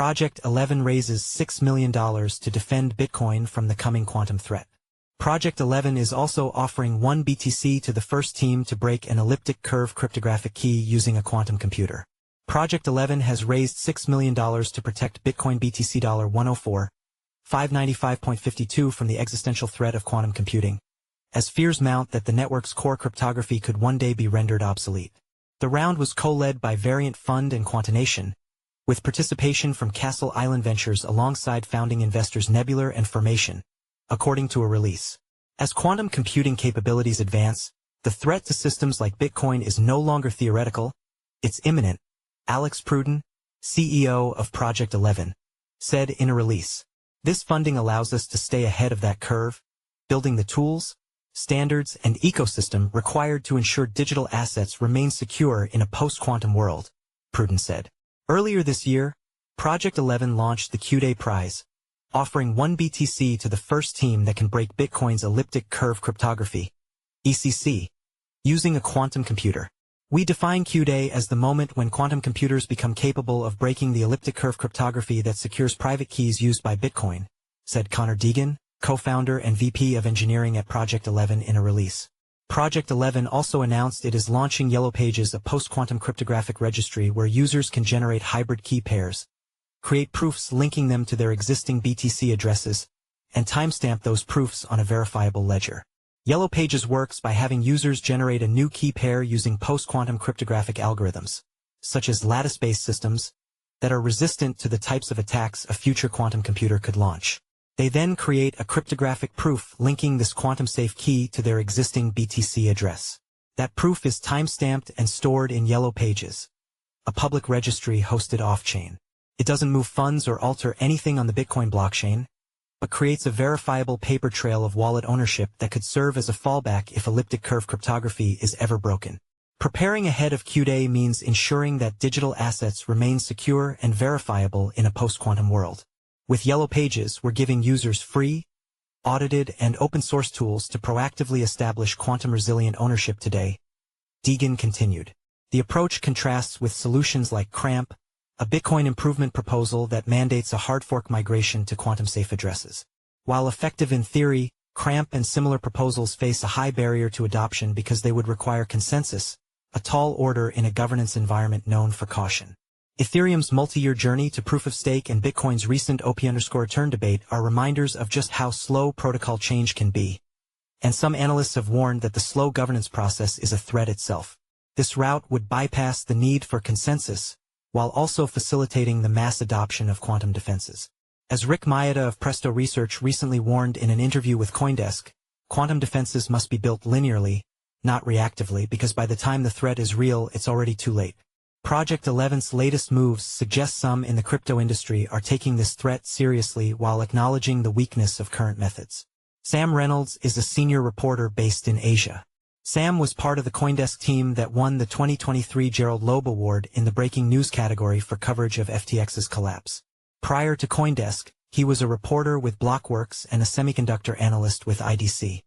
Project 11 raises $6 million to defend Bitcoin from the coming quantum threat. Project 11 is also offering 1 BTC to the first team to break an elliptic curve cryptographic key using a quantum computer. Project 11 has raised $6 million to protect Bitcoin BTC $104,595.52 from the existential threat of quantum computing, as fears mount that the network's core cryptography could one day be rendered obsolete. The round was co-led by Variant Fund and Quantonation, with participation from Castle Island Ventures alongside founding investors Nebular and Formation, according to a release. As quantum computing capabilities advance, the threat to systems like Bitcoin is no longer theoretical, it's imminent, Alex Pruden, CEO of Project 11, said in a release. This funding allows us to stay ahead of that curve, building the tools, standards, and ecosystem required to ensure digital assets remain secure in a post-quantum world, Pruden said. Earlier this year, Project 11 launched the Q-Day Prize, offering 1 BTC to the first team that can break Bitcoin's elliptic curve cryptography, ECC, using a quantum computer. We define Q-Day as the moment when quantum computers become capable of breaking the elliptic curve cryptography that secures private keys used by Bitcoin, said Connor Deegan, co-founder and VP of engineering at Project 11 in a release. Project 11 also announced it is launching Yellow Pages, a post-quantum cryptographic registry where users can generate hybrid key pairs, create proofs linking them to their existing BTC addresses, and timestamp those proofs on a verifiable ledger. Yellow Pages works by having users generate a new key pair using post-quantum cryptographic algorithms, such as lattice-based systems, that are resistant to the types of attacks a future quantum computer could launch. They then create a cryptographic proof linking this quantum-safe key to their existing BTC address. That proof is timestamped and stored in Yellow Pages, a public registry hosted off-chain. It doesn't move funds or alter anything on the Bitcoin blockchain, but creates a verifiable paper trail of wallet ownership that could serve as a fallback if elliptic curve cryptography is ever broken. Preparing ahead of Q-Day means ensuring that digital assets remain secure and verifiable in a post-quantum world. With Yellow Pages, we're giving users free, audited, and open-source tools to proactively establish quantum-resilient ownership today, Deegan continued. The approach contrasts with solutions like CRAMP, a Bitcoin improvement proposal that mandates a hard fork migration to quantum-safe addresses. While effective in theory, CRAMP and similar proposals face a high barrier to adoption because they would require consensus, a tall order in a governance environment known for caution. Ethereum's multi-year journey to proof-of-stake and Bitcoin's recent OP_turn debate are reminders of just how slow protocol change can be, and some analysts have warned that the slow governance process is a threat itself. This route would bypass the need for consensus, while also facilitating the mass adoption of quantum defenses. As Rick Maeda of Presto Research recently warned in an interview with CoinDesk, quantum defenses must be built linearly, not reactively, because by the time the threat is real, it's already too late. Project 11's latest moves suggest some in the crypto industry are taking this threat seriously while acknowledging the weakness of current methods. Sam Reynolds is a senior reporter based in Asia. Sam was part of the CoinDesk team that won the 2023 Gerald Loeb Award in the breaking news category for coverage of FTX's collapse. Prior to CoinDesk, he was a reporter with Blockworks and a semiconductor analyst with IDC.